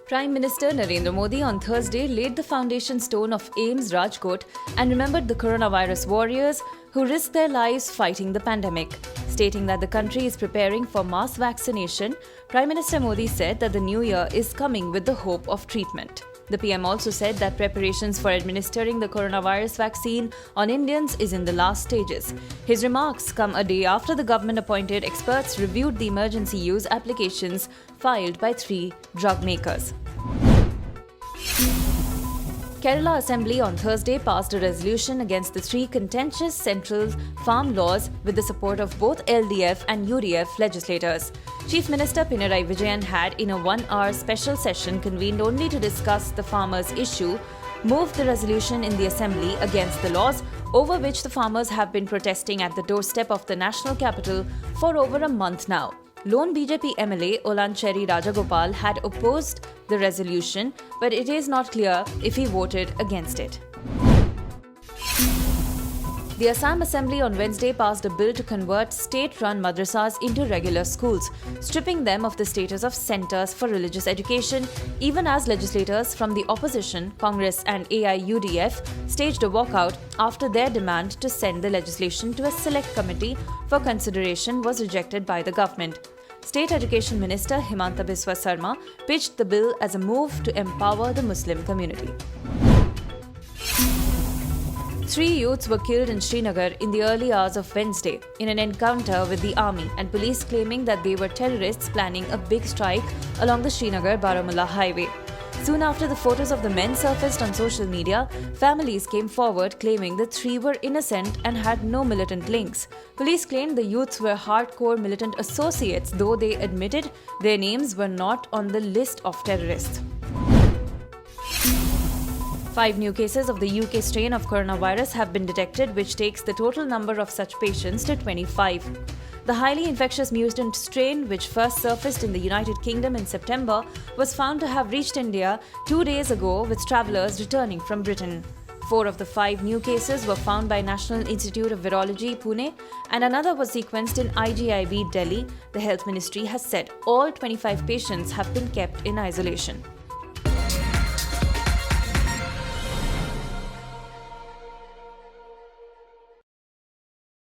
Prime Minister Narendra Modi on Thursday laid the foundation stone of AIIMS Rajkot and remembered the coronavirus warriors who risked their lives fighting the pandemic. Stating that the country is preparing for mass vaccination, Prime Minister Modi said that the new year is coming with the hope of treatment. The PM also said that preparations for administering the coronavirus vaccine on Indians is in the last stages. His remarks come a day after the government-appointed experts reviewed the emergency use applications filed by 3 drug makers. Kerala Assembly on Thursday passed a resolution against the 3 contentious central farm laws with the support of both LDF and UDF legislators. Chief Minister Pinarayi Vijayan had, in a 1-hour special session convened only to discuss the farmers' issue, moved the resolution in the Assembly against the laws over which the farmers have been protesting at the doorstep of the national capital for over a month now. Lone BJP MLA Olancheri Rajagopal had opposed the resolution, but it is not clear if he voted against it. The Assam Assembly on Wednesday passed a bill to convert state-run madrasas into regular schools, stripping them of the status of centres for religious education, even as legislators from the opposition, Congress and AIUDF, staged a walkout after their demand to send the legislation to a select committee for consideration was rejected by the government. State Education Minister Himanta Biswa Sarma pitched the bill as a move to empower the Muslim community. 3 youths were killed in Srinagar in the early hours of Wednesday in an encounter with the army and police claiming that they were terrorists planning a big strike along the Srinagar-Baramulla highway. Soon after the photos of the men surfaced on social media, families came forward claiming the 3 were innocent and had no militant links. Police claimed the youths were hardcore militant associates, though they admitted their names were not on the list of terrorists. 5 new cases of the UK strain of coronavirus have been detected, which takes the total number of such patients to 25. The highly infectious mutant strain, which first surfaced in the United Kingdom in September, was found to have reached India 2 days ago with travellers returning from Britain. 4 of the 5 new cases were found by National Institute of Virology, Pune, and another was sequenced in IGIB, Delhi. The Health Ministry has said all 25 patients have been kept in isolation.